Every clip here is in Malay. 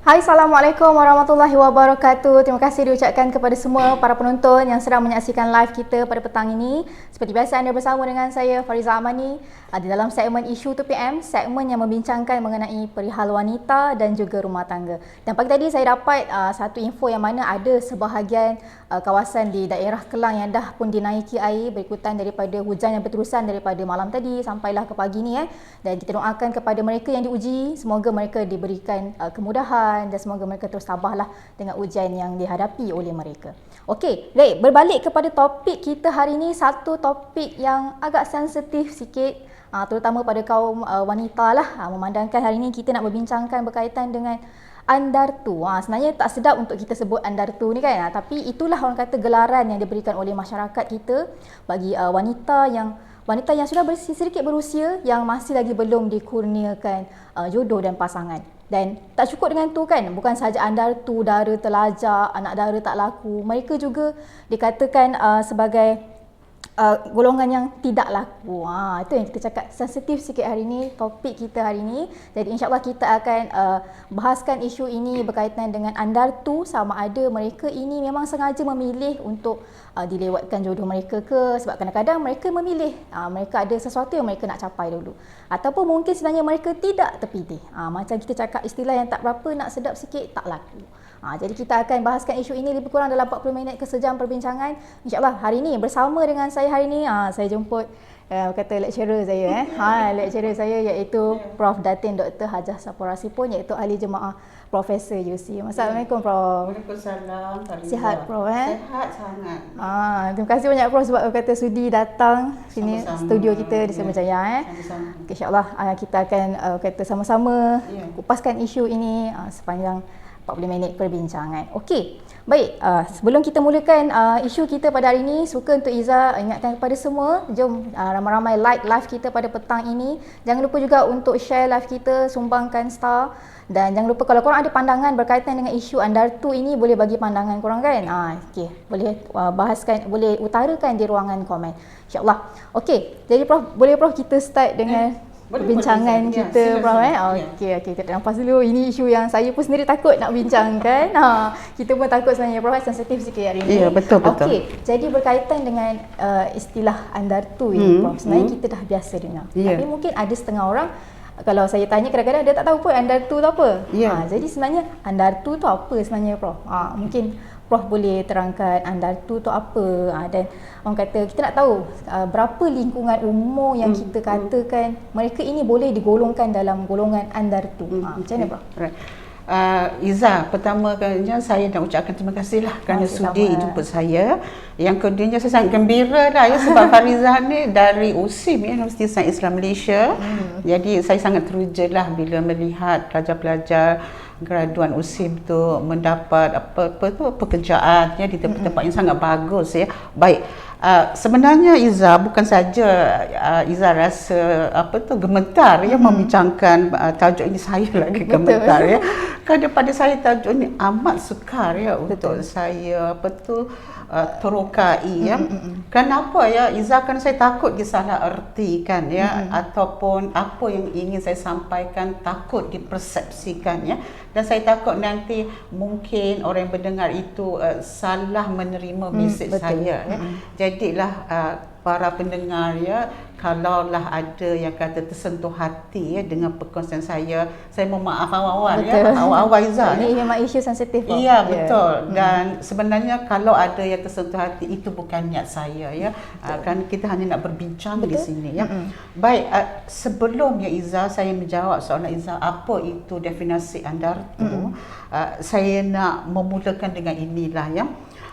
Hai, Assalamualaikum warahmatullahi wabarakatuh. Terima kasih diucapkan kepada semua para penonton yang sedang menyaksikan live kita pada petang ini. Seperti biasa, anda bersama dengan saya Fariza Amani di dalam segmen Isu 2PM, segmen yang membincangkan mengenai perihal wanita dan juga rumah tangga. Dan pagi tadi saya dapat satu info yang mana ada sebahagian kawasan di daerah Kelang yang dah pun dinaiki air berikutan daripada hujan yang berterusan daripada malam tadi sampailah ke pagi ni. Dan kita doakan kepada mereka yang diuji, semoga mereka diberikan kemudahan dan semoga mereka terus tabahlah dengan ujian yang dihadapi oleh mereka. Okey, baik, berbalik kepada topik kita hari ini, satu topik yang agak sensitif sikit, terutama pada kaum wanita lah. Memandangkan hari ini kita nak berbincangkan berkaitan dengan Andartu. Sebenarnya tak sedap untuk kita sebut Andartu ni kan, tapi itulah orang kata gelaran yang diberikan oleh masyarakat kita bagi wanita yang sudah sedikit berusia yang masih lagi belum dikurniakan jodoh dan pasangan. Dan tak cukup dengan tu kan, bukan sahaja Andartu, dara terlajak, anak dara tak laku, mereka juga dikatakan sebagai golongan yang tidak laku. Itu yang kita cakap sensitif sikit hari ini, topik kita hari ini. Jadi insyaAllah kita akan bahaskan isu ini berkaitan dengan Andartu, sama ada mereka ini memang sengaja memilih untuk dilewatkan jodoh mereka ke, sebab kadang-kadang mereka memilih, mereka ada sesuatu yang mereka nak capai dulu, ataupun mungkin sebenarnya mereka tidak terpilih. Macam kita cakap istilah yang tak berapa nak sedap sikit, tak laku. Jadi kita akan bahaskan isu ini lebih kurang dalam 40 minit ke sejam perbincangan. InsyaAllah hari ini bersama dengan saya hari ini, saya jemput kata lecturer saya lecturer saya iaitu Prof Datin Dr. Hajah Sapura Sipon, iaitu ahli jemaah Profesor UC. Assalamualaikum Prof. Waalaikumsalam. Sihat Prof? Sihat sangat. Terima kasih banyak Prof sebab kata sudi datang sini studio kita di Semajaya. InsyaAllah kita akan kata sama-sama kupaskan isu ini sepanjang 40 minit perbincangan. Okey, baik, sebelum kita mulakan isu kita pada hari ini, suka untuk Iza ingatkan kepada semua, jom ramai-ramai like live kita pada petang ini. Jangan lupa juga untuk share live kita, sumbangkan star. Dan jangan lupa kalau korang ada pandangan berkaitan dengan isu Andartu ini, boleh bagi pandangan korang kan. Okey, boleh bahaskan, boleh utarakan di ruangan komen, InsyaAllah. Okey, jadi Prof, boleh Prof kita start dengan perbincangan kita, Prof. Okey, kita tak nafas dulu. Ini isu yang saya pun sendiri takut nak bincangkan. Kita pun takut sebenarnya, Prof. Sensitif sikit hari ini. Ya, betul. Okey, jadi berkaitan dengan istilah Andartu ini, Prof. Sebenarnya kita dah biasa dengar. Tapi mungkin ada setengah orang, kalau saya tanya kadang-kadang dia tak tahu pun Andartu tu apa. Jadi sebenarnya Andartu tu apa sebenarnya, Prof? Mungkin Prof boleh terangkan Andartu tu apa, dan orang kata kita nak tahu berapa lingkungan umur yang kita katakan mereka ini boleh digolongkan dalam golongan Andartu. Macam mana Prof? Iza, pertama kalinya saya nak ucapkan terima kasihlah kerana sudi jemput saya. Yang keduanya saya sangat gembira lah sebab Fariza ni dari USIM, Universiti Sains Islam Malaysia. Jadi saya sangat teruja lah bila melihat pelajar-pelajar graduan USIM tu mendapat pekerjaan di tempat-tempat yang sangat bagus ya. Baik. Sebenarnya Iza bukan saja Iza rasa gemetar ya membincangkan tajuk ini, saya lagi gemetar ya. Kerana pada saya tajuk ini amat sukar ya untuk saya terokai ya. Kenapa ya Iza? Kan saya takut disalah ertikan ya, ataupun apa yang ingin saya sampaikan takut dipersepsikan ya. Dan saya takut nanti mungkin orang yang mendengar itu salah menerima mesej saya ya. Jadilah para pendengar ya, kalaulah ada yang kata tersentuh hati ya dengan perkongsian saya mohon maaf awal-awal ya, awal-awal Iza. Ini memang isu sensitif. Iya, betul. Dan sebenarnya kalau ada yang tersentuh hati, itu bukan niat saya ya. Kan kita hanya nak berbincang di sini ya. Baik, sebelum ya Iza saya menjawab soalan Iza apa itu definisi Andartu, saya nak memulakan dengan inilah ya.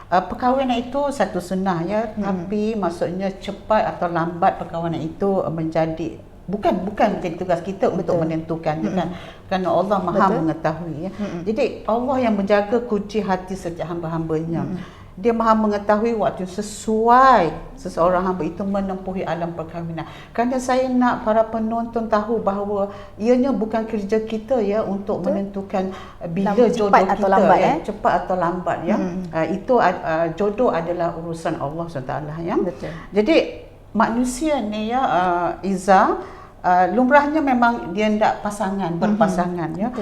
Perkahwinan itu satu sunnah ya, tapi maksudnya cepat atau lambat perkahwinan itu menjadi bukan menjadi tugas kita untuk menentukan kan, kerana Allah Maha mengetahui ya. Jadi Allah yang menjaga kunci hati setiap hamba-hambanya. Dia Maha mengetahui waktu sesuai seseorang hamba itu menempuhi alam perkahwinan. Kerana saya nak para penonton tahu bahawa ianya bukan kerja kita ya untuk menentukan bila jodoh kita atau lambat, ya, cepat atau lambat ya. Itu jodoh adalah urusan Allah SWT ya. Jadi manusia ni ya Iza, lumrahnya memang dia hendak berpasangan ya.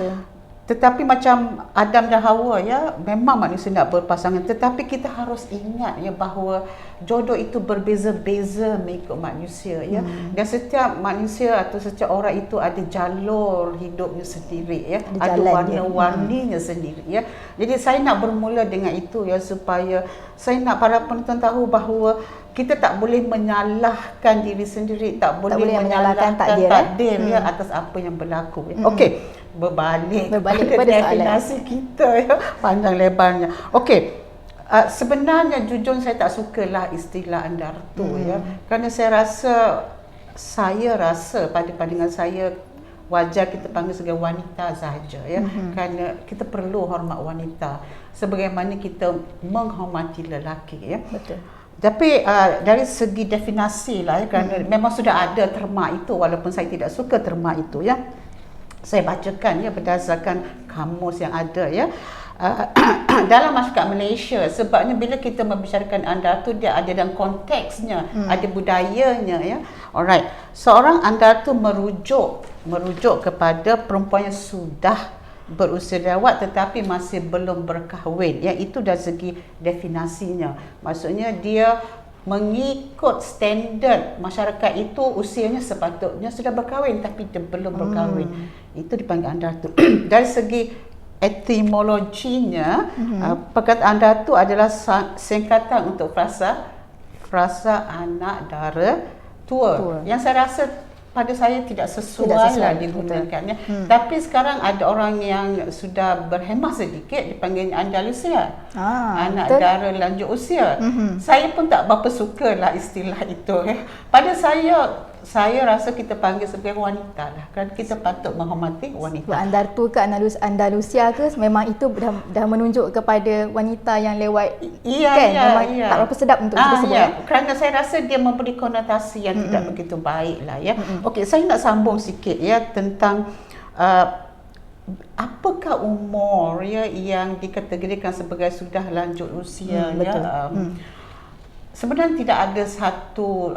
Tetapi macam Adam dan Hawa ya, memang manusia nak berpasangan, tetapi kita harus ingat ya bahawa jodoh itu berbeza-beza mengikut manusia ya. Dan setiap manusia atau setiap orang itu ada jalur hidupnya sendiri ya, ada warna-warninya sendiri ya. Jadi saya nak bermula dengan itu ya, supaya saya nak para penonton tahu bahawa kita tak boleh menyalahkan diri sendiri, tak boleh menyalahkan takdir ya atas apa yang berlaku ya. Okey, berbalik kepada definisi kita ya, panjang lebarnya. Okey, sebenarnya jujur saya tak sukalah istilah andartu ya, kerana saya rasa pada pandangan saya wajar kita panggil sebagai wanita sahaja ya, kerana kita perlu hormat wanita sebagaimana kita menghormati lelaki ya. Betul. Tapi dari segi definisi lah ya, kerana memang sudah ada terma itu, walaupun saya tidak suka terma itu ya. Saya bacakan ya berdasarkan kamus yang ada ya. Dalam masyarakat Malaysia, sebabnya bila kita membicarakan andartu, dia ada dalam konteksnya, ada budayanya ya. Alright. Seorang andartu merujuk kepada perempuan yang sudah berusia dewasa tetapi masih belum berkahwin ya. Itu dari segi definisinya. Maksudnya dia mengikut standard masyarakat itu, usianya sepatutnya sudah berkahwin tapi dia belum berkahwin. Itu dipanggil andartu. Dari segi etimologinya, perkataan andartu adalah singkatan untuk frasa anak dara tua. Yang saya rasa pada saya tidak sesuai lah digunakannya. Tapi sekarang ada orang yang sudah berhemah sedikit dipanggilnya Andalusia, anak dara lanjut usia. Saya pun tak berapa sukalah istilah itu. Pada saya rasa kita panggil sebagai wanita lah, kan kita patut menghormati wanita. Andartu ke Andalusia ke, memang itu dah menunjuk kepada wanita yang lewat. Memang tak berapa sedap untuk kita sebut. Kerana saya rasa dia memberi konotasi yang tidak begitu baik lah ya. Okey, saya nak sambung sikit ya tentang apakah umur ya yang dikategorikan sebagai sudah lanjut usia ya. Sebenarnya tidak ada satu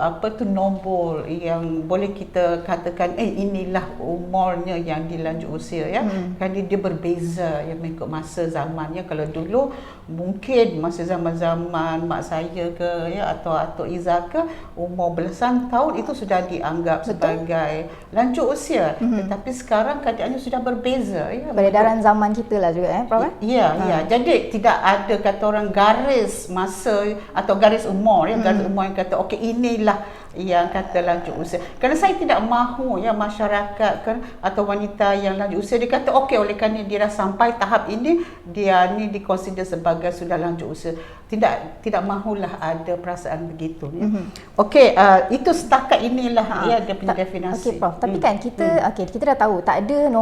nombor yang boleh kita katakan inilah umurnya yang dilanjut usia ya. Kerana dia berbeza ya mengikut masa zamannya. Kalau dulu mungkin masa zaman-zaman mak saya ke ya atau Atuk Iza ke, umur belasan tahun itu sudah dianggap sebagai lanjut usia. Tetapi sekarang keadaannya sudah berbeza ya. Peredaran zaman kita lah juga Prof. Ya. Jadi tidak ada kata orang garis masa atau garis umur ya, garis umur yang kata okey inilah yang kata lanjut usia. Kerana saya tidak mahu ya masyarakat kan atau wanita yang lanjut usia dia kata okey oleh kerana dia dah sampai tahap ini dia ni dikonsider sebagai sudah lanjut usia. Tidak mahulah ada perasaan begitu ya. Okey, itu setakat inilah ya dia punya definisi. Okey Prof, tapi kan kita dah tahu tak ada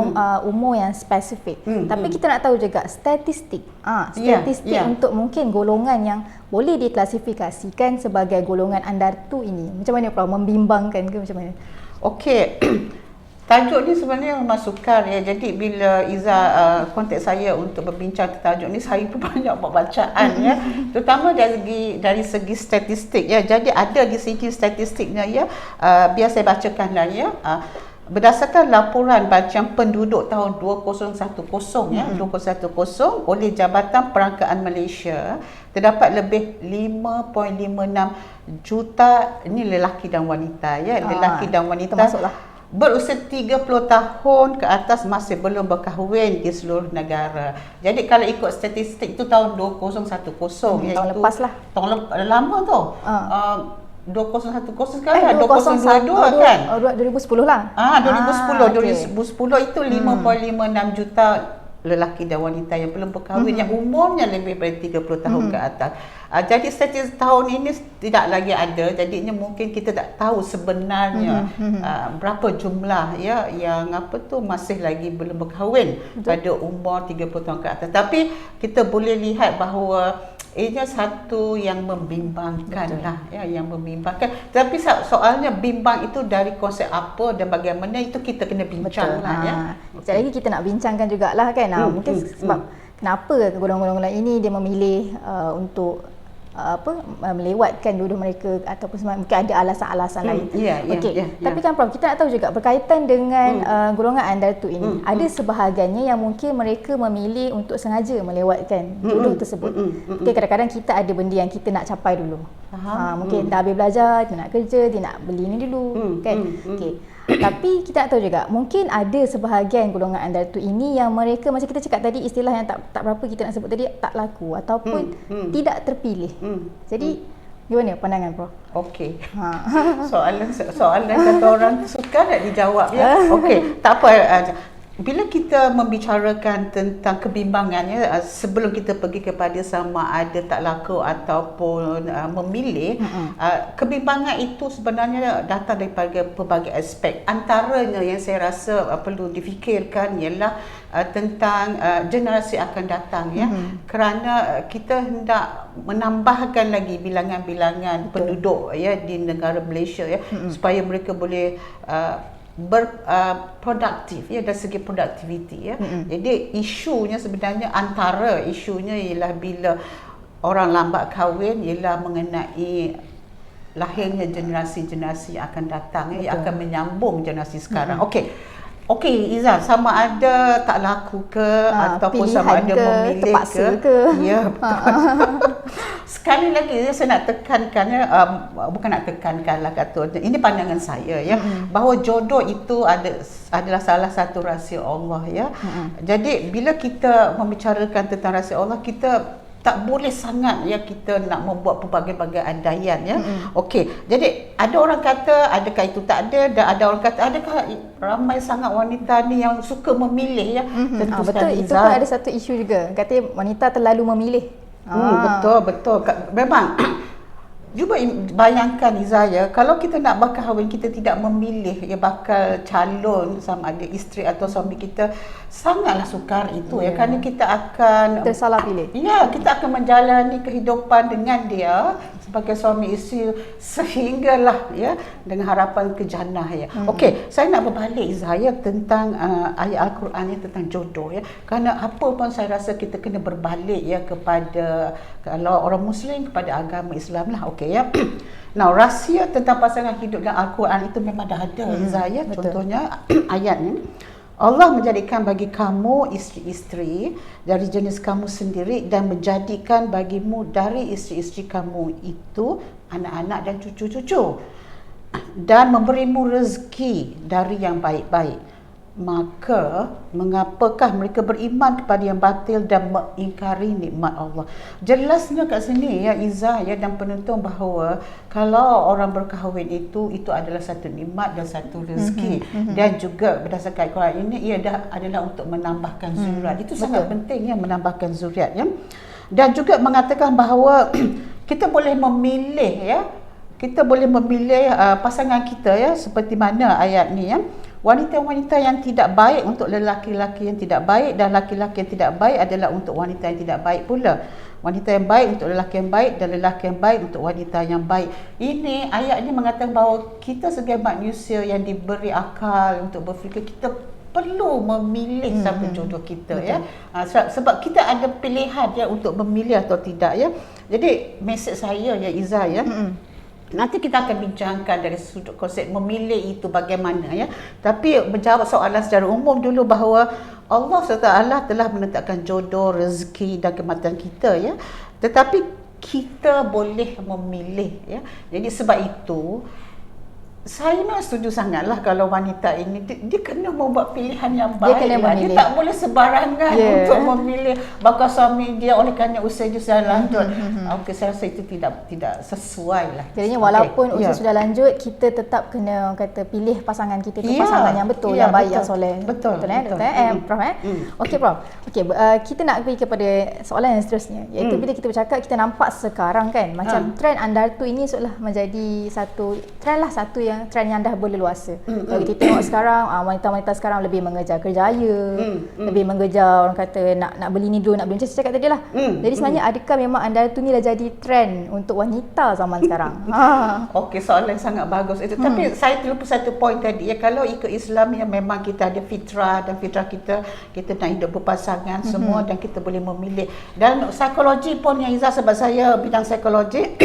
umur yang spesifik. Tapi kita nak tahu juga statistik. Statistik untuk mungkin golongan yang boleh diklasifikasikan sebagai golongan andartu ini. Macam mana Prof? Membimbangkan ke macam mana? Okey. Tajuk ni sebenarnya memang sukar ya. Jadi bila Iza kontak saya untuk berbincang tentang tajuk ni, saya pun banyak buat bacaan ya. Terutama dari segi statistik ya. Jadi ada di segi statistiknya ya. Biar saya bacakanlah ya. Berdasarkan laporan bancaan penduduk tahun 2010 ya, 2010 oleh Jabatan Perangkaan Malaysia, terdapat lebih 5.56 juta ini lelaki dan wanita ya, lelaki dan wanita berusia 30 tahun ke atas masih belum berkahwin di seluruh negara. Jadi kalau ikut statistik itu tahun 2010 tahun lepas lah. Tahun lama tu. 2010 sekarang 2022 kan? 2010 lah. 2010 itu 5.56 juta lelaki dan wanita yang belum berkahwin yang umurnya lebih dari 30 tahun ke atas. Jadi statistik tahun ini tidak lagi ada, jadinya mungkin kita tak tahu sebenarnya berapa jumlah ya yang masih lagi belum berkahwin pada umur 30 tahun ke atas. Tapi kita boleh lihat bahawa ini satu yang membimbangkan lah ya, yang membimbangkan. Tapi soalnya bimbang itu dari konsep apa dan bagaimana itu kita kena bincang lah ya. Sekejap lagi kita nak bincangkan jugalah kan. Mungkin sebab kenapa golongan-golongan ini dia memilih untuk melewatkan dua-dua mereka ataupun mungkin ada alasan-alasan lain. Okey. Tapi kan Prof, kita nak tahu juga berkaitan dengan golongan Andartu ini. Ada sebahagiannya yang mungkin mereka memilih untuk sengaja melewatkan jodoh tersebut. Okay, kadang-kadang kita ada benda yang kita nak capai dulu. Mungkin dah habis belajar, dia nak kerja, dia nak beli ni dulu, kan? Okey. Tapi kita nak tahu juga, mungkin ada sebahagian golongan Andartu ini yang mereka, macam kita cakap tadi, istilah yang tak berapa kita nak sebut tadi, tak laku ataupun tidak terpilih. Jadi gimana pandangan Prof? Okey. Soalan kata orang suka nak dijawab ya. Okey, tak apa. Bila kita membicarakan tentang kebimbangannya, sebelum kita pergi kepada sama ada tak laku ataupun memilih, kebimbangan itu sebenarnya datang daripada pelbagai aspek. Antaranya yang saya rasa perlu difikirkan ialah tentang generasi akan datang ya. Kerana kita hendak menambahkan lagi bilangan-bilangan penduduk ya di negara Malaysia ya, supaya mereka boleh berproduktif ya, dari segi produktiviti ya. Jadi isunya sebenarnya, antara isunya ialah bila orang lambat kahwin ialah mengenai lahirnya generasi-generasi yang akan datang ya, yang akan menyambung generasi sekarang. Okey Izzah, sama ada tak laku ke ataupun sama ada memilih ke? Ya, betul. Sekali lagi saya nak tekankan ya, bukan nak tekankan lah kata, ini pandangan saya ya, bahawa jodoh itu adalah salah satu rahsia Allah ya. Jadi bila kita membicarakan tentang rahsia Allah, kita tak boleh sangat ya kita nak membuat pelbagai-bagai andaian ya. Okey, jadi ada orang kata adakah itu tak ada, dan ada orang kata adakah ramai sangat wanita ni yang suka memilih ya. Tentu betul, itu pun ada satu isu juga, katanya wanita terlalu memilih. Betul. Memang cuba bayangkan Izzah ya, kalau kita nak berkahwin, kita tidak memilih ya bakal calon sama ada isteri atau suami kita, sangatlah sukar itu ya, kerana kita akan tersalah pilih. Ya, kita akan menjalani kehidupan dengan dia sebagai suami isteri sehinggalah ya dengan harapan ke jannah ya. Okey, saya nak berbalik Izzah ya tentang ayat Al-Quran ya, tentang jodoh ya. Kerana apa pun saya rasa kita kena berbalik ya kepada, kalau orang Muslim, kepada agama Islam lah. Okey ya. Nah, rahsia tentang pasangan hidup dalam Al-Quran itu memang dah ada Izzah ya. Contohnya ayat ni, Allah menjadikan bagi kamu isteri-isteri dari jenis kamu sendiri dan menjadikan bagimu dari isteri-isteri kamu itu anak-anak dan cucu-cucu, dan memberimu rezeki dari yang baik-baik. Maka mengapakah mereka beriman kepada yang batil dan mengingkari nikmat Allah? Jelasnya kat sini ya Izzah ya dan penonton, bahawa kalau orang berkahwin itu adalah satu nikmat dan satu rezeki. Dan juga berdasarkan Al-Quran ini, ia adalah untuk menambahkan zuriat. Itu sangat penting ya, menambahkan zuriat ya. Dan juga mengatakan bahawa kita boleh memilih ya, kita boleh memilih pasangan kita ya, seperti mana ayat ni ya. Wanita-wanita yang tidak baik untuk lelaki-lelaki yang tidak baik, dan lelaki-lelaki yang tidak baik adalah untuk wanita yang tidak baik pula. Wanita yang baik untuk lelaki yang baik, dan lelaki yang baik untuk wanita yang baik. Ini ayat ini mengatakan bahawa kita sebagai manusia yang diberi akal untuk berfikir, kita perlu memilih siapa jodoh kita ya. Sebab kita ada pilihan ya untuk memilih atau tidak ya. Jadi mesej saya ya Izzah ya, nanti kita akan bincangkan dari sudut konsep memilih itu bagaimana ya. Tapi menjawab soalan secara umum dulu, bahawa Allah SWT telah menetapkan jodoh, rezeki dan kematian kita ya. Tetapi kita boleh memilih ya. Jadi sebab itu saya memang setuju sangatlah kalau wanita ini dia kena membuat pilihan yang baik. Dia tak boleh sebarangan untuk memilih bakal suami dia oleh kerana usia dia sudah lanjut. Okey, saya rasa itu tidak sesuai lah. Jadinya walaupun usia sudah lanjut, kita tetap kena kata pilih pasangan kita tu pasangan yang betul, yang baik, yang soleh. Betul Prof Okey Prof. Okey, kita nak pergi kepada soalan yang seterusnya, iaitu bila kita bercakap, kita nampak sekarang kan macam trend Andartu ini seolah menjadi satu trend lah, satu yang trend yang dah berleluasa. Kalau kita tengok sekarang, wanita-wanita sekarang lebih mengejar kerjaya, lebih mengejar orang kata nak beli ni dulu, nak beli macam saya cakap tadi lah. Jadi sebenarnya adakah memang anda tu ni dah jadi trend untuk wanita zaman sekarang? Okey, soalan sangat bagus itu. Tapi saya terlupa satu poin tadi ya, kalau ikut Islam yang memang kita ada fitrah, dan fitrah kita nak hidup berpasangan semua, dan kita boleh memilih. Dan psikologi pun yang Izzah, sebab saya bidang psikologi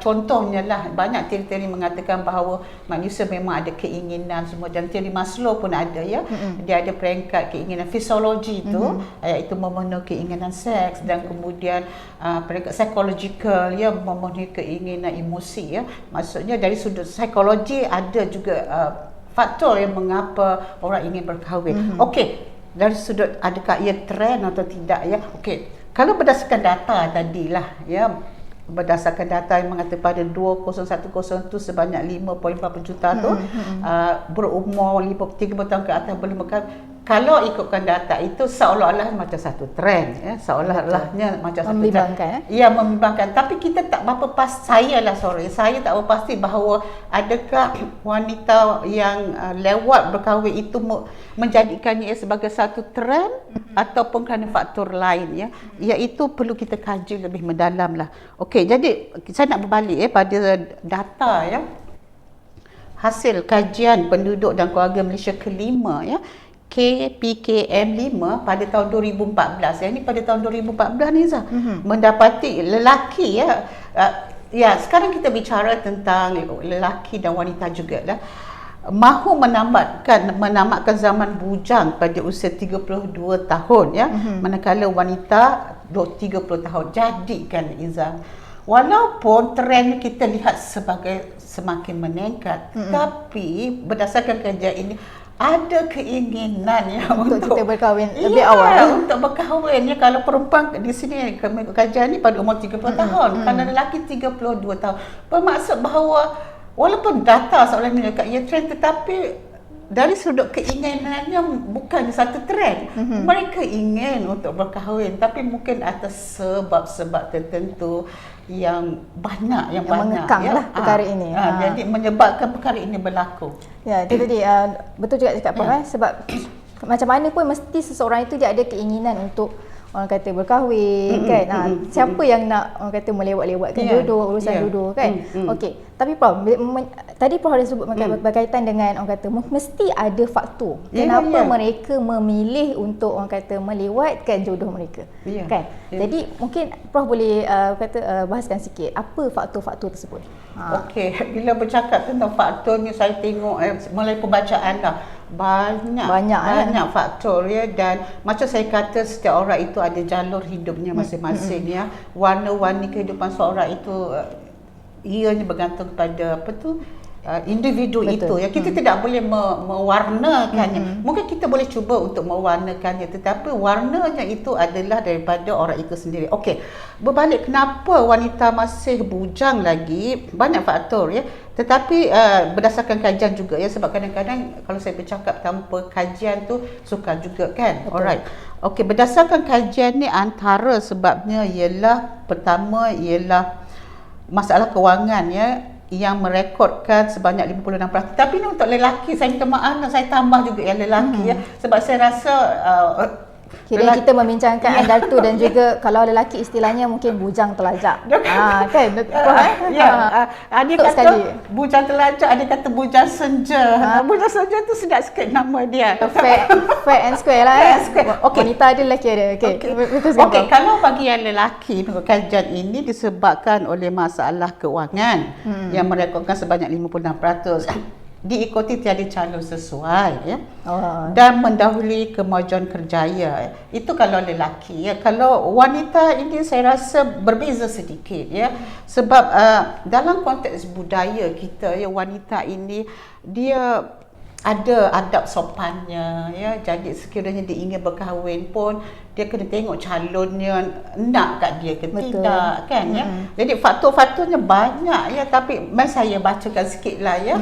contohnya lah, banyak teori-teori mengatakan bahawa manusia memang ada keinginan semua, dan teori Maslow pun ada ya. Dia ada peringkat keinginan fisiologi tu, iaitu memenuhi keinginan seks, dan kemudian peringkat psychological ya, memenuhi keinginan emosi ya. Maksudnya dari sudut psikologi ada juga faktor yang mengapa orang ingin berkahwin. Okey, dari sudut adakah ia trend atau tidak ya. Okey, kalau berdasarkan data tadilah ya, berdasarkan data yang mengatakan pada 2010 tu sebanyak 5.4 juta tu berumur 30 tahun ke atas belum berkahwin. Kalau ikutkan data itu seolah-olah macam satu trend ya, seolah-olahnya macam satu membimbangkan trend. Ya, membimbangkan. Tapi kita tak berapa saya tak berapa pasti bahawa adakah wanita yang lewat berkahwin itu menjadikannya sebagai satu trend ataupun kerana faktor lain ya. Iaitu perlu kita kaji lebih mendalam lah. Okey, jadi saya nak berbalik pada data ya. Hasil kajian penduduk dan keluarga Malaysia kelima ya, KPKM 5 pada tahun 2014. Yang ini pada tahun 2014 ni Zah, mendapati lelaki ya, ya sekarang kita bicara tentang lelaki dan wanita juga lah, mahu menamatkan zaman bujang pada usia 32 tahun ya, manakala wanita 30 tahun. Jadikan Izzah, walaupun trend kita lihat sebagai semakin meningkat, tapi berdasarkan kajian ini ada keinginan ya untuk kita berkahwin lebih awal. Untuk berkahwin ya, kalau perempuan di sini kajian ni pada umur 30 tahun, kalau lelaki 32 tahun. Bermaksud bahawa walaupun data seolah menunjukkan ia trend, tetapi dari sudut keinginannya bukan satu trend. Mereka ingin untuk berkahwin, tapi mungkin atas sebab-sebab tertentu yang banyak mengekang ya, lah perkara ini. Jadi menyebabkan perkara ini berlaku. Ya, itu tadi betul juga cakap Prof, sebab macam mana pun mesti seseorang itu dia ada keinginan untuk orang kata berkahwin kan. Siapa yang nak orang kata melewat-lewatkan jodoh, urusan jodoh kan. Okey, tapi Prof, tadi Prof ada sebut berkaitan dengan orang kata mesti ada faktor kenapa mereka memilih untuk orang kata melewatkan jodoh mereka kan. Jadi mungkin Prof boleh bahaskan sikit apa faktor-faktor tersebut. Okey, bila bercakap tentang faktornya, saya tengok mulai pembacaan lah, banyak faktor ya. Dan macam saya kata, setiap orang itu ada jalur hidupnya masing-masing ya. Warna-warni kehidupan seorang itu ianya bergantung kepada individu. Betul. Itu ya, kita tidak boleh mewarnakannya. Mungkin kita boleh cuba untuk mewarnakannya, tetapi warnanya itu adalah daripada orang itu sendiri. Okey, berbalik kenapa wanita masih bujang lagi, banyak faktor ya. Tetapi berdasarkan kajian juga ya, sebab kadang-kadang kalau saya bercakap tanpa kajian tu sukar juga kan. Betul. Alright. Okey, berdasarkan kajian ni antara sebabnya ialah, pertama ialah masalah kewangan ya, yang merekodkan sebanyak 56%. Tapi ni untuk lelaki, saya minta maaf, saya tambah juga yang lelaki ya, sebab saya rasa kira kita membincangkan andaltu dan juga kalau lelaki istilahnya mungkin bujang telajak. Kan? Ada kata sekali bujang telajak, ada kata bujang senja. Bujang senja tu sedap sikit nama dia. Fair and square lah. Okay. Wanita ada, lelaki ada. Okey, kalau bagi yang lelaki, kajian ini disebabkan oleh masalah kewangan yang merekodkan sebanyak 56%. Diikuti tiada calon sesuai ya, dan mendahului kemajuan kerjaya. Itu kalau lelaki ya. Kalau wanita ini saya rasa berbeza sedikit ya, sebab dalam konteks budaya kita ya, wanita ini dia ada adab sopannya ya. Jadi sekiranya dia ingin berkahwin pun dia kena tengok calonnya nak kat dia ke tidak kan ya. Jadi faktor-faktornya banyak ya, tapi saya bacakan sikitlah ya.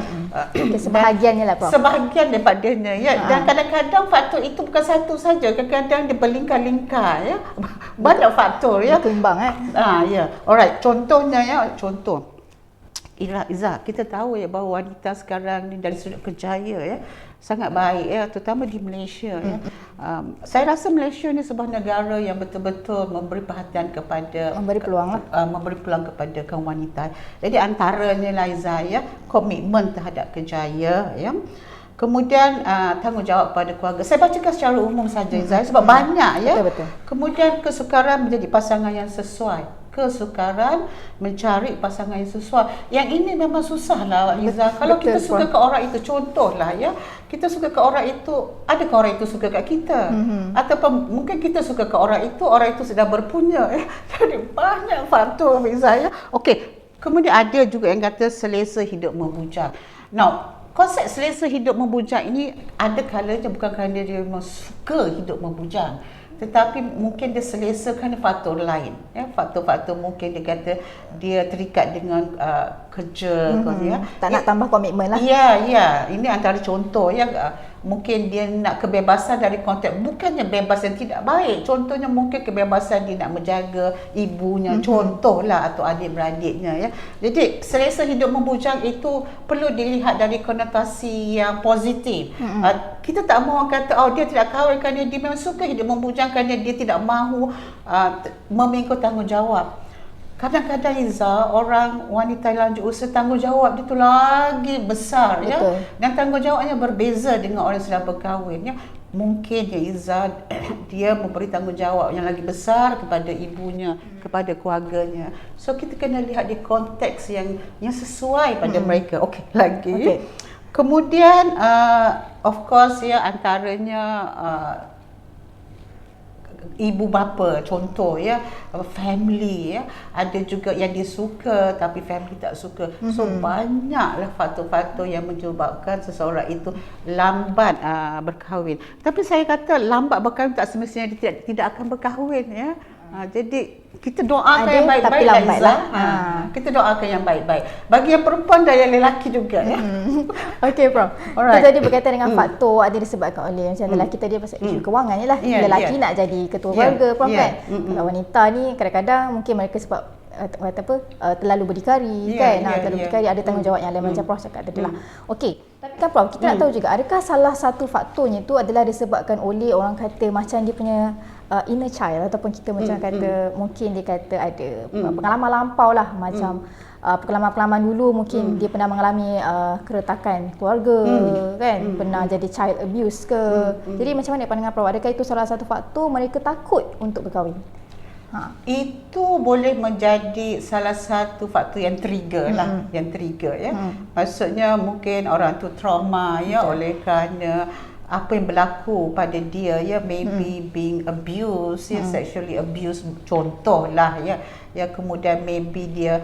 Sebahagiannya lah Prof. Sebahagian daripadanya ya. Dan kadang-kadang faktor itu bukan satu saja, kadang-kadang dia berlingkar-lingkar ya. Banyak faktor ya. Berkembang ya. Alright, contohnya ya, Iza, kita tahu ya bahawa wanita sekarang ni dari sudut kerjaya ya sangat baik ya, terutama di Malaysia ya. Saya rasa Malaysia ni sebuah negara yang betul-betul memberi perhatian kepada memberi peluang kepada kaum wanita. Jadi antaranya lah Iza ya, komitmen terhadap kerjaya ya. Kemudian tanggungjawab pada keluarga. Saya bacakan secara umum saja Iza sebab banyak ya. Betul. Kemudian kesukaran menjadi pasangan yang sesuai. Kesukaran mencari pasangan yang sesuai. Yang ini memang susah lah Iza. Kalau kita suka ke orang itu, contohlah ya, kita suka ke orang itu, adakah orang itu suka kat kita? Ataupun mungkin kita suka ke orang itu sedang berpunya ya. Jadi banyak faktor Iza ya. Okey, kemudian ada juga yang kata selesa hidup membujang. Now, konsep selesa hidup membujang ini ada kalanya bukan kerana dia memang suka hidup membujang, tetapi mungkin dia selesa kerana faktor lain ya, faktor-faktor mungkin dia kata dia terikat dengan kerja ya. Tak nak tambah komitmen lah. Ya, ini antara contoh ya. Mungkin dia nak kebebasan dari konteks, bukannya bebas yang tidak baik, contohnya mungkin kebebasan dia nak menjaga ibunya, contohlah, atau adik-beradiknya ya. Jadi selesa hidup membujang itu perlu dilihat dari konotasi yang positif. Kita tak mahu kata dia tidak kahwin kerana dia memang suka hidup membujang, kerana dia tidak mahu memikul tanggungjawab. Kadang-kadang Iza, orang wanita lanjut usia tanggungjawab dia tu lagi besar. Betul. Ya. Dan tanggungjawabnya berbeza dengan orang yang sedang berkahwin ya. Mungkin ya Iza, dia memberi tanggungjawab yang lagi besar kepada ibunya, kepada keluarganya. So kita kena lihat di konteks yang sesuai pada mereka. Okey, lagi. Okay. Kemudian of course ya, antaranya ibu bapa, contoh ya, family ya, ada juga yang dia suka tapi family tak suka. So banyaklah faktor-faktor yang menyebabkan seseorang itu lambat berkahwin. Tapi saya kata lambat berkahwin tak semestinya dia tidak akan berkahwin ya. Jadi kita doakan yang baik-baik lah. Kita doakan yang baik-baik. Bagi yang perempuan dan yang lelaki juga ya. Okey Prof. Itu tadi berkaitan dengan faktor ada disebabkan oleh macam lelaki tadi pasal isu kewangan ni lah. Lelaki nak jadi ketua keluarga Prof kan. Kalau wanita ni kadang-kadang mungkin mereka sebab terlalu berdikari kan. Terlalu berdikari, ada tanggungjawab yang lain macam Prof cakap tadi lah. Okey. Tapi kan Prof, kita nak tahu juga adakah salah satu faktornya tu adalah disebabkan oleh orang kata macam dia punya inner child, ataupun kita macam kata mungkin dia kata ada pengalaman lampau lah, macam pengalaman-pengalaman dulu mungkin dia pernah mengalami keretakan keluarga kan, pernah jadi child abuse ke. Jadi macam mana pandangan Prof, adakah itu salah satu faktor mereka takut untuk berkahwin? Itu boleh menjadi salah satu faktor yang trigger lah, yang trigger ya. Maksudnya mungkin orang tu trauma ya, oleh kerana apa yang berlaku pada dia ya, maybe being abused ya, sexually abused contohlah ya. Ya, kemudian maybe dia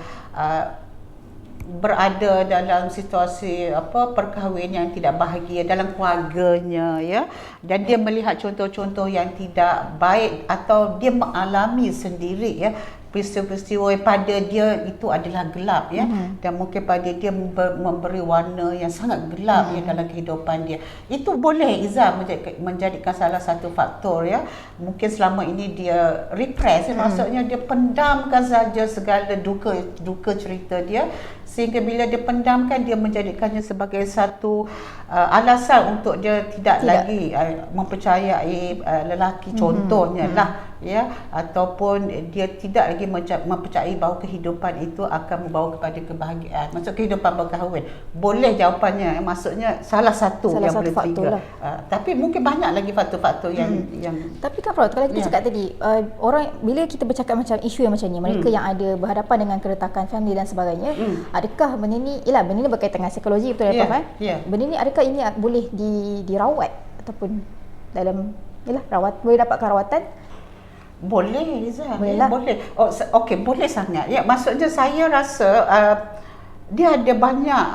berada dalam situasi perkahwinan yang tidak bahagia dalam keluarganya ya, dan dia melihat contoh-contoh yang tidak baik atau dia mengalami sendiri ya peristiwa-peristiwa pada dia itu adalah gelap ya, dan mungkin pada dia memberi warna yang sangat gelap ya dalam kehidupan dia. Itu boleh Iza menjadikan salah satu faktor ya. Mungkin selama ini dia repress ya, maksudnya dia pendamkan saja segala duka cerita dia, sehingga bila dia pendamkan, dia menjadikannya sebagai satu alasan untuk dia tidak lagi mempercayai lelaki contohnya lah ya, ataupun dia tidak lagi mempercayai bahawa kehidupan itu akan membawa kepada kebahagiaan. Maksud kehidupan berkahwin. Boleh jawapannya, maksudnya salah satu yang boleh trigger. Tapi mungkin banyak lagi faktor-faktor yang Tapi kan Prof, kalau kita cakap tadi orang, bila kita bercakap macam isu yang macam ni, mereka yang ada berhadapan dengan keretakan family dan sebagainya, adakah benda ni berkaitan dengan psikologi, betul ya Prof? Benda ni adakah ini boleh dirawat ataupun dalam rawat, boleh dapatkan rawatan? Boleh Liza, boleh. Okey, boleh sangat. Ya, maksudnya saya rasa dia ada banyak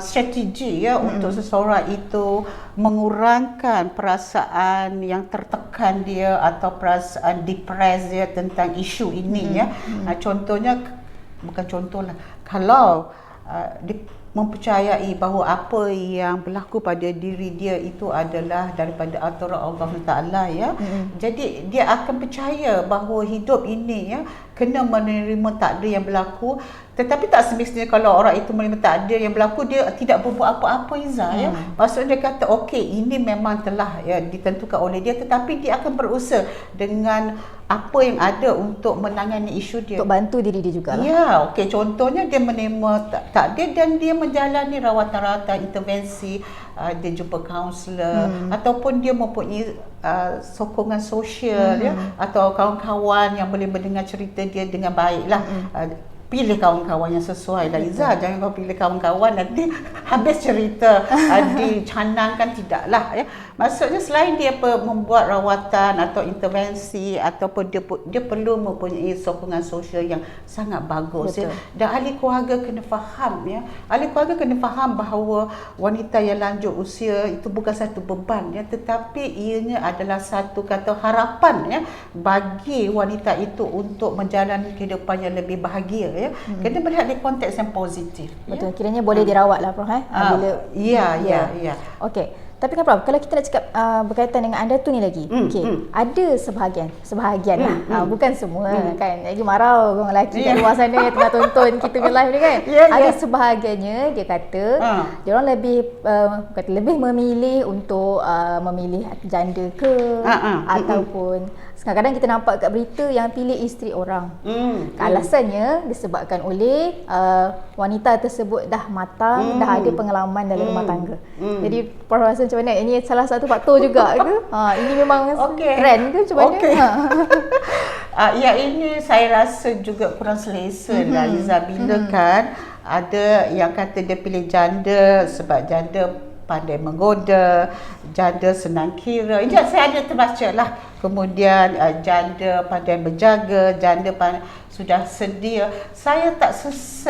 strategi ya untuk seseorang itu mengurangkan perasaan yang tertekan dia atau perasaan depres dia tentang isu ini ya. Contohnya, bukan contohlah, kalau mempercayai bahawa apa yang berlaku pada diri dia itu adalah daripada aturan Allah Taala ya. Jadi dia akan percaya bahawa hidup ini ya kena menerima takdir yang berlaku, tetapi tak semestinya kalau orang itu menerima takdir yang berlaku dia tidak berbuat apa-apa Iza ya. Maksudnya dia kata okey ini memang telah ya ditentukan oleh dia, tetapi dia akan berusaha dengan apa yang ada untuk menangani isu dia. Untuk bantu diri dia jugalah. Ya, okey, contohnya dia menerima takdir dan dia menjalani rawatan-rawatan intervensi, dia jumpa kaunselor ataupun dia mempunyai sokongan sosial ya, atau kawan-kawan yang boleh mendengar cerita dia dengan baiklah. Pilih kawan-kawan yang sesuai lah Iza. Jangan kau pilih kawan-kawan nanti habis cerita dicanangkan, tidaklah ya. Maksudnya selain dia membuat rawatan atau intervensi ataupun dia perlu mempunyai sokongan sosial yang sangat bagus ya. Dan ahli keluarga kena faham ya. Ahli keluarga kena faham bahawa wanita yang lanjut usia itu bukan satu beban ya, tetapi ianya adalah satu kata harapan ya bagi wanita itu untuk menjalani kehidupan yang lebih bahagia ya. Kena melihat di konteks yang positif. Betul, kiranya boleh dirawat lah Prof. Bila ya. Okey. Tapi kan Prof, kalau kita nak cakap berkaitan dengan anda tu ni lagi, ada sebahagian lah, bukan semua kan. Lagi marah orang lelaki kat luar sana yang tengah tonton kita punya live ni kan. Ada sebahagiannya dia kata dia orang lebih memilih untuk memilih janda ke ataupun kadang-kadang kita nampak kat berita yang pilih isteri orang. Alasannya disebabkan oleh wanita tersebut dah matang, dah ada pengalaman dalam rumah tangga. Jadi Prof rasa macam mana? Ini salah satu faktor juga ke? Ini memang trend ke macam mana? Ya, ini saya rasa juga kurang selesa lah Liza, bila kan ada yang kata dia pilih janda sebab janda pandai menggoda, janda senang kira. Ini saya ada terbaca lah. Kemudian janda pandai berjaga, janda sudah sedia. Saya tak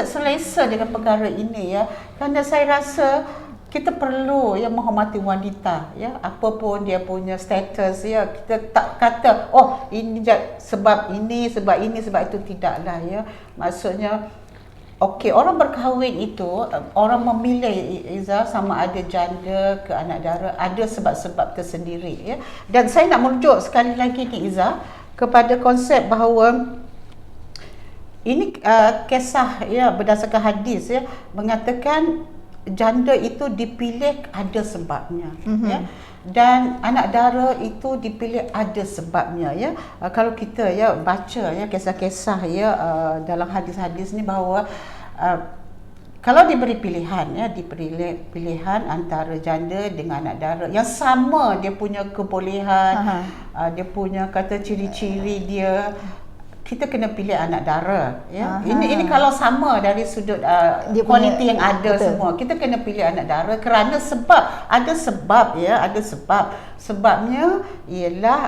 selesa dengan perkara ini ya, kerana saya rasa kita perlu yang menghormati wanita ya, apapun dia punya status ya. Kita tak kata oh ini sebab ini sebab itu, tidaklah ya. Maksudnya okey, orang berkahwin itu orang memilih Iza sama ada janda ke anak dara, ada sebab-sebab tersendiri ya. Dan saya nak merujuk sekali lagi ni Iza kepada konsep bahawa ini kisah ya berdasarkan hadis ya, mengatakan janda itu dipilih ada sebabnya ya, dan anak dara itu dipilih ada sebabnya ya. Kalau kita ya baca ya kisah-kisah ya dalam hadis-hadis ni bahawa kalau diberi pilihan ya, diberi pilihan antara janda dengan anak dara yang sama, dia punya kebolehan, dia punya kata ciri-ciri dia, kita kena pilih anak dara ya. Ini kalau sama dari sudut kualiti yang ada semua, kita kena pilih anak dara kerana ada sebab ya, ada sebabnya ialah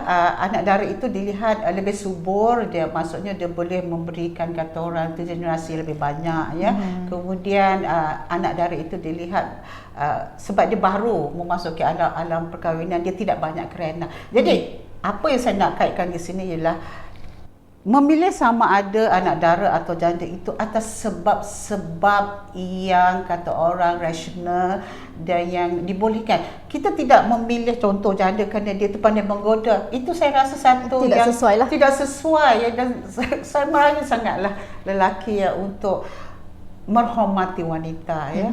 anak dara itu dilihat lebih subur, dia maksudnya dia boleh memberikan kata orang tu generasi lebih banyak ya. Kemudian anak dara itu dilihat sebab dia baru memasuki alam perkahwinan, dia tidak banyak kerana. Jadi apa yang saya nak kaitkan di sini ialah memilih sama ada anak dara atau janda itu atas sebab-sebab yang kata orang rasional dan yang dibolehkan. Kita tidak memilih contoh janda kerana dia tu pandai menggoda. Itu saya rasa satu tidak yang sesuai lah. Tidak sesuai ya, dan saya merayu sangatlah lelaki ya untuk menghormati wanita ya.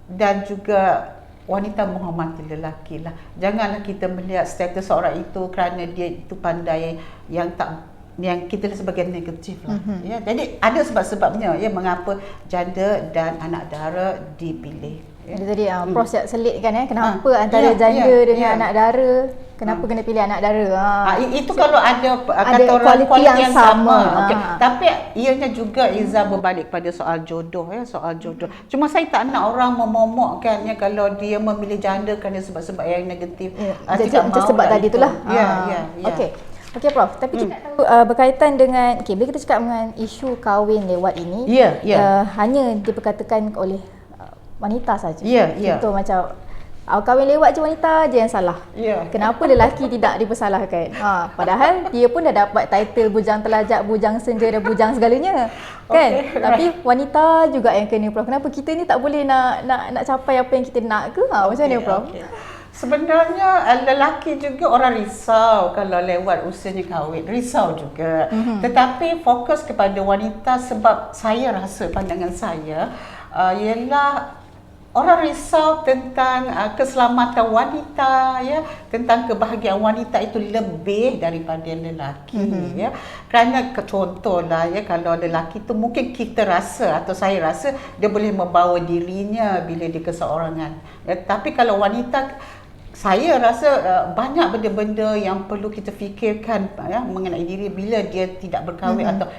Dan juga wanita menghormati lelaki lah. Janganlah kita melihat status seorang itu kerana dia itu pandai yang kita lihat sebagai negatif lah ya. Jadi ada sebab-sebabnya ya mengapa janda dan anak dara dipilih ya. Jadi Prof siap selitkan kenapa antara janda dengan anak dara, kenapa kena pilih anak dara. Itu kalau ada kata orang kualiti yang sama. Tapi ianya juga Iza berbalik pada soal jodoh ya, soal jodoh. Cuma saya tak nak orang memomokkan ya kalau dia memilih janda kerana sebab-sebab yang negatif. Macam sebab tadi itulah. Ya. Okey Prof, tapi kita tahu berkaitan dengan bila kita cakap dengan isu kahwin lewat ini, hanya diperkatakan oleh wanita saja. Contoh macam Kahwin lewat je wanita je yang salah. Ya. Kenapa lelaki tidak dipersalahkan? Padahal dia pun dah dapat title bujang telajak, bujang senja dan bujang segalanya. Kan? Okay, Tapi wanita juga yang kena, Prof. Kenapa kita ni tak boleh nak capai apa yang kita nak ke? Macam mana, Prof? Okay. Sebenarnya lelaki juga orang risau kalau lewat usianya kahwin, risau juga. Tetapi fokus kepada wanita sebab saya rasa pandangan saya ialah orang risau tentang keselamatan wanita, ya, tentang kebahagiaan wanita itu lebih daripada lelaki, ya. Kerana contohlah, ya, kalau lelaki tu mungkin kita rasa atau saya rasa dia boleh membawa dirinya bila dia keseorangan. Ya, tapi kalau wanita, saya rasa banyak benda-benda yang perlu kita fikirkan, ya, mengenai diri bila dia tidak berkahwin atau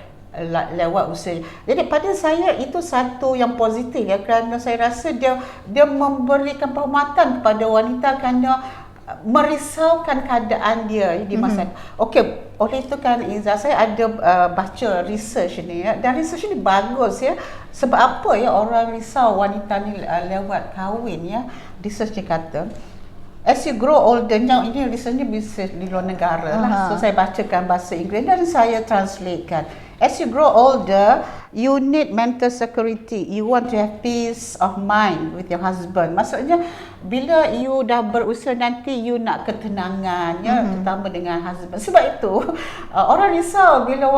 lewat usia. Jadi pada saya itu satu yang positif, ya, kerana saya rasa dia memberikan penghormatan kepada wanita kerana merisaukan keadaan dia di masa. Okey, oleh itu kan Izzah, saya ada baca research ni, ya, dan research ni bagus, ya. Sebab apa, ya, orang risau wanita ni lewat kahwin, ya. Research ni kata as you grow older, ini research ni bisa di luar negara lah. So saya bacakan bahasa Inggeris dan saya translatekan. As you grow older, you need mental security. You want to have peace of mind with your husband. Maksudnya, bila you dah berusia nanti, you nak ketenangan, ya, terutama dengan husband. Sebab itu, orang risau bila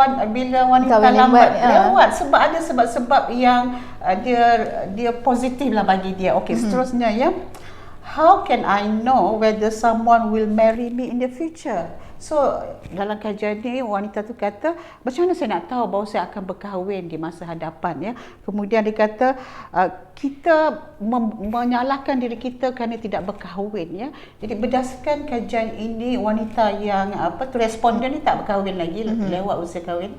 wanita lambat lewat. Sebab ada sebab-sebab yang dia positif lah bagi dia. Okey, seterusnya, ya. How can I know whether someone will marry me in the future? So, dalam kajian ni, wanita tu kata, macam mana saya nak tahu bahawa saya akan berkahwin di masa hadapan, ya. Kemudian dia kata, kita menyalahkan diri kita kerana tidak berkahwin, ya. Jadi berdasarkan kajian ini, wanita yang responden ni tak berkahwin lagi, lewat usia kahwin,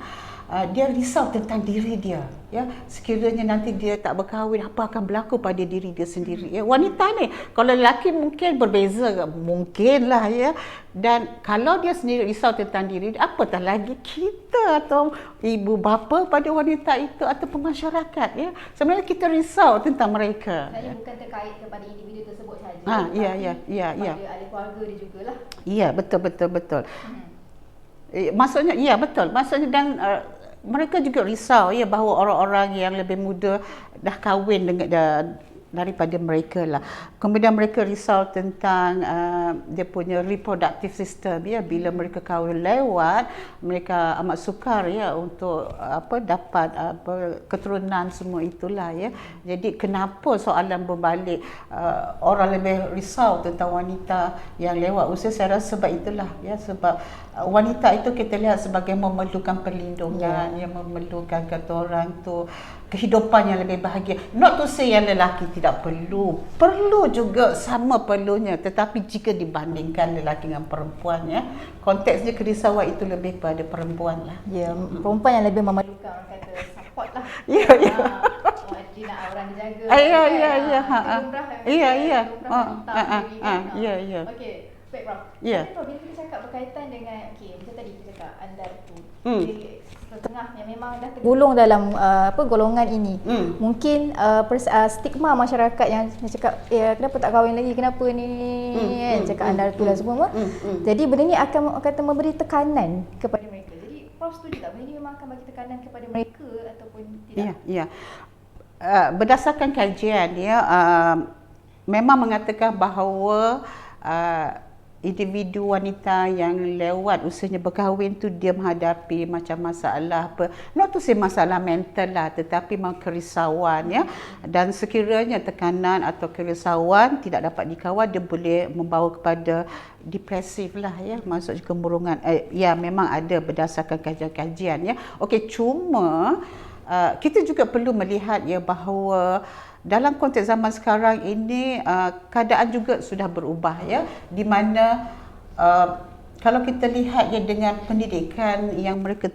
dia risau tentang diri dia, ya. Sekiranya nanti dia tak berkahwin, apa akan berlaku pada diri dia sendiri, ya. Wanita ni, kalau lelaki mungkin berbeza, mungkinlah, ya. Dan kalau dia sendiri risau tentang diri dia, apatah lagi kita atau ibu bapa pada wanita itu ataupun masyarakat, ya. Sebenarnya kita risau tentang mereka. Sebenarnya bukan terkait kepada individu tersebut saja. Ya. Kepada ahli keluarga dia jugalah. Ya, betul. Maksudnya, ya, betul. Maksudnya, dan mereka juga risau, ya, bahawa orang-orang yang lebih muda dah kahwin daripada mereka lah. Kemudian mereka risau tentang dia punya reproductive system, ya. Bila mereka kahwin lewat, mereka amat sukar, ya, untuk dapat keturunan semua itulah, ya. Jadi kenapa soalan berbalik, orang lebih risau tentang wanita yang lewat usia? Saya rasa sebab itulah, ya. Sebab wanita itu kita lihat sebagai memerlukan perlindungan, yang memerlukan kata orang tu kehidupan yang lebih bahagia. Not to say yang lelaki tidak perlu juga sama perlunya, tetapi jika dibandingkan lelaki dengan perempuan, ya, konteksnya kerisauan itu lebih pada perempuan lah. Ya, perempuan yang lebih memerlukan, orang kata support lah. Ya. Dia nak orang dijaga. Ya. Okey. Baik, Prof. Ya. Prof, bila kita cakap berkaitan dengan, macam tadi kita cakap andar tu, setengah yang memang dah tergolong dalam golongan ini. Mungkin stigma masyarakat yang cakap, kenapa tak kahwin lagi, kenapa ni, cakap andar tu dan semua. Jadi benda ni akan memberi tekanan kepada mereka. Jadi Prof setuju tak benda ni memang akan bagi tekanan kepada mereka ataupun tidak? Ya. Berdasarkan kajian, ya, memang mengatakan bahawa individu wanita yang lewat usianya berkahwin tu dia menghadapi macam masalah not to say masalah mental lah, tetapi memang kerisauan, ya. Dan sekiranya tekanan atau kerisauan tidak dapat dikawal, dia boleh membawa kepada depresif lah, ya, maksudnya kemurungan. Ya, memang ada berdasarkan kajian-kajian, ya. Okey, cuma kita juga perlu melihat, ya, bahawa dalam konteks zaman sekarang ini keadaan juga sudah berubah, ya, di mana kalau kita lihat, ya, dengan pendidikan yang mereka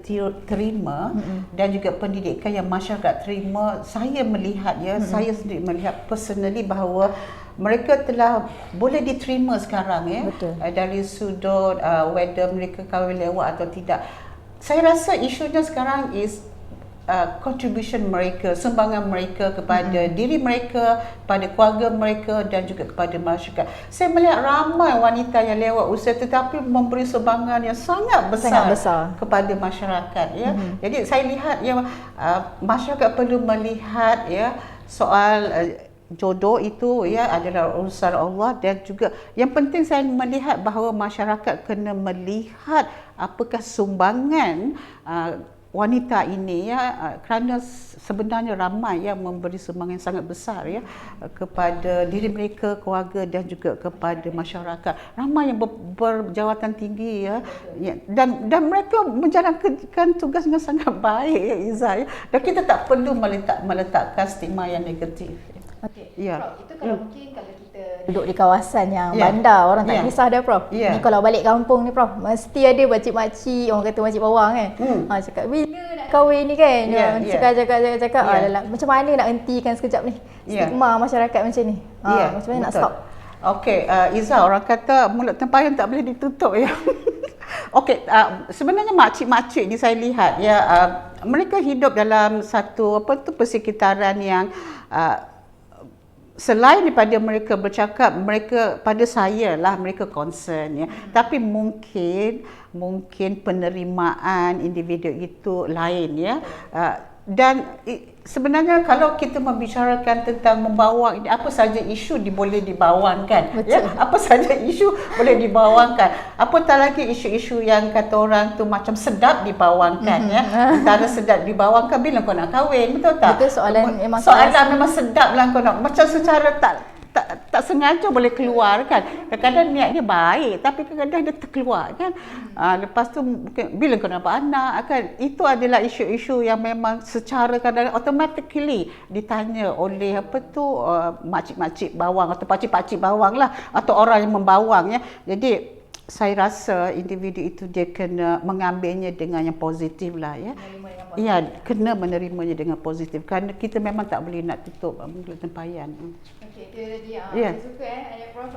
terima dan juga pendidikan yang masyarakat terima, saya melihat, ya, saya sendiri melihat personally bahawa mereka telah boleh diterima sekarang, ya. Betul. Dari sudut whether mereka kahwin lewat atau tidak. Saya rasa isunya sekarang is contribution mereka, sumbangan mereka kepada diri mereka, pada keluarga mereka dan juga kepada masyarakat. Saya melihat ramai wanita yang lewat usia tetapi memberi sumbangan yang sangat besar kepada masyarakat, ya. Jadi saya lihat ya, masyarakat perlu melihat ya soal jodoh itu ya adalah urusan Allah, dan juga yang penting saya melihat bahawa masyarakat kena melihat apakah sumbangan wanita ini ya, kerana sebenarnya ramai yang memberi sumbangan yang sangat besar ya kepada diri mereka, keluarga dan juga kepada masyarakat. Ramai yang berjawatan tinggi ya, dan mereka menjalankan tugas dengan sangat baik ya Izzah ya. Dan kita tak perlu meletakkan stigma yang negatif. Okey. Ya. Prof, itu kalau mungkin kalau kita duduk di kawasan yang bandar, orang tak kisah dah Prof. Ni kalau balik kampung ni Prof, mesti ada makcik-makcik, orang kata makcik bawang kan. Cakap bila nak kahwin ni kan. Cakap alamak, macam mana nak hentikan sekejap ni stigma masyarakat macam ni. Macam mana nak stop? Okey, Izzah, orang kata mulut tempayan tak boleh ditutup ya. Okey, sebenarnya makcik-makcik ni saya lihat ya, mereka hidup dalam satu persekitaran yang selain daripada mereka bercakap, mereka pada saya lah mereka concern ya. Tapi mungkin penerimaan individu itu lain ya. Dan sebenarnya kalau kita membicarakan tentang membawang, apa saja isu boleh dibawangkan. Ya, apa saja isu boleh dibawangkan. Apatah lagi isu-isu yang kata orang tu macam sedap dibawangkan ya. Antara sedap dibawangkan bila kau nak kahwin, betul tak? Betul, soalan memang sedap lah kau nak. Macam secara tak sengaja boleh keluar kan. Kadang-kadang niatnya baik tapi kadang-kadang dia terkeluar kan. Lepas tu bila kau nak anak kan, itu adalah isu-isu yang memang secara kadang automatically ditanya oleh makcik-makcik bawang atau pakcik-pakcik bawang lah, atau orang yang membawang ya. Jadi saya rasa individu itu dia kena mengambilnya dengan yang positif lah ya. Ya, kena menerimanya dengan positif kerana kita memang tak boleh nak tutup mulut tempayan. Okey, itu tadi saya suka ayat Prof.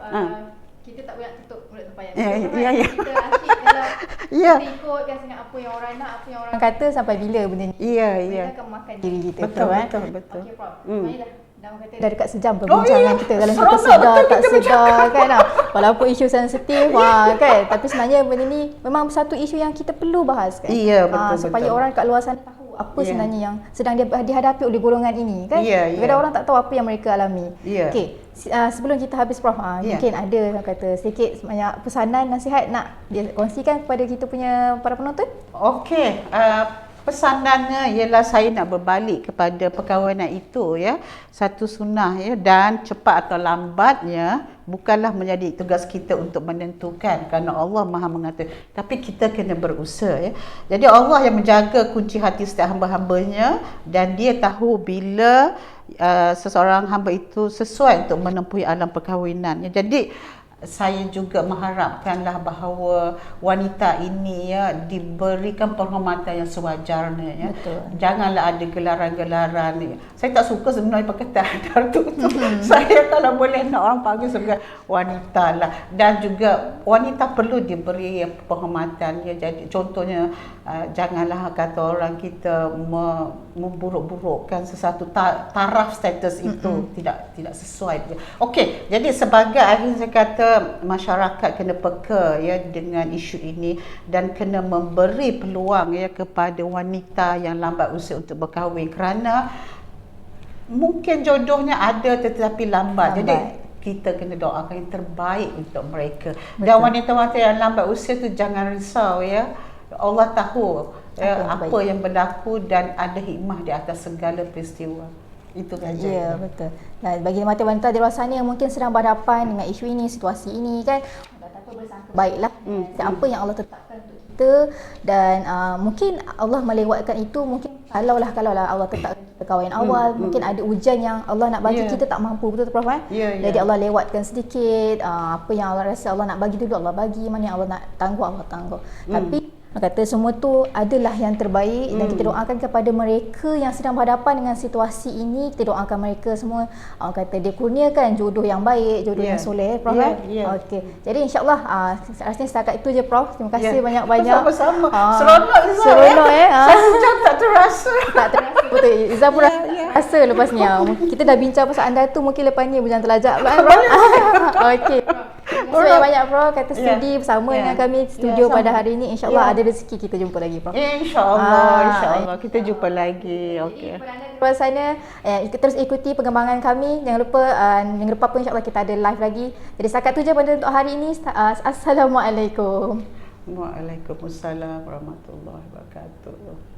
Kita tak boleh nak tutup mulut tempayan. Ya. Kita asyik kalau kita ikutkan sangat apa yang orang nak, apa yang orang kata, sampai bila benda ni. Kita akan makan diri kita. Betul. Okey Prof. Marilah. Dah kata dah dekat sejam perbincangan kita, dalam kita sedar tak sedar kan. Walaupun isu sensitif kan, tapi sebenarnya benda ni memang satu isu yang kita perlu bahas kan. Betul. Supaya orang kat luar sana tahu apa sebenarnya yang sedang dihadapi oleh golongan ini kan. Kadang orang tak tahu apa yang mereka alami. Okey, sebelum kita habis Prof, mungkin ada kata sedikit banyak pesanan, nasihat nak dia kongsikan kepada kita punya para penonton. Okey, pesanannya ialah saya nak berbalik kepada perkahwinan itu ya, satu sunnah ya, dan cepat atau lambatnya bukanlah menjadi tugas kita untuk menentukan kerana Allah Maha mengatur, tapi kita kena berusaha ya. Jadi Allah yang menjaga kunci hati setiap hamba-hambanya, dan dia tahu bila seseorang hamba itu sesuai untuk menempuhi alam perkahwinan ya. Jadi saya juga mengharapkanlah bahawa wanita ini ya diberikan penghormatan yang sewajarnya ya. Betul. Janganlah ada gelaran-gelaran ni. Saya tak suka sebenarnya perkataan hadar tu. Saya kalau boleh nak orang panggil sebagai wanita lah. Dan juga wanita perlu diberi penghormatan ya. Jadi contohnya janganlah kata orang kita memburuk-burukkan sesuatu taraf status itu tidak sesuai. Okey, jadi sebagai akhir saya kata masyarakat kena peka ya dengan isu ini dan kena memberi peluang ya kepada wanita yang lambat usia untuk berkahwin, kerana mungkin jodohnya ada tetapi lambat. Jadi kita kena doakan yang terbaik untuk mereka. Betul. Dan wanita-wanita yang lambat usia tu jangan risau ya. Allah tahu apa yang berlaku dan ada hikmah di atas segala peristiwa. Itu saja. Ya, betul. Dan bagi wanita-wanita di luar sana yang mungkin sedang berhadapan dengan isu ini, situasi ini kan, tak apa, bersangka baiklah apa yang Allah tetapkan untuk kita, dan mungkin Allah melewatkan itu, mungkin kalaulah Allah tetapkan kita kahwin awal, mungkin ada ujian yang Allah nak bagi kita tak mampu, betul Prof? Jadi Allah lewatkan sedikit, apa yang Allah rasa Allah nak bagi dulu Allah bagi, mana yang Allah nak tangguh Allah tangguh. Tapi Orang kata semua tu adalah yang terbaik dan kita doakan kepada mereka yang sedang berhadapan dengan situasi ini. Kita doakan mereka semua, orang kata dia kurniakan jodoh yang baik, jodoh yang soleh, Prof. Okey. Jadi insya-Allah rasanya setakat itu je, Prof. Terima kasih banyak-banyak. Sama-sama. Seronok Iza. Seronok Satu jam tak terasa. Tak terasa betul. Iza pun rasa lepas ni. Kita dah bincang pasal anda tu, mungkin lepas ni berjalan terlajak pula, Prof. Okey. Terima kasih banyak-banyak, Prof. Kata studi bersama dengan kami studio pada hari ini. InsyaAllah ada rezeki kita jumpa lagi, Prof. InsyaAllah kita jumpa lagi. Okey. Kepada anda di luar sana, terus ikuti perkembangan kami. Jangan lupa pun insyaAllah kita ada live lagi. Jadi setakat tu je pada untuk hari ini. Assalamualaikum. Waalaikumsalam warahmatullahi wabarakatuh.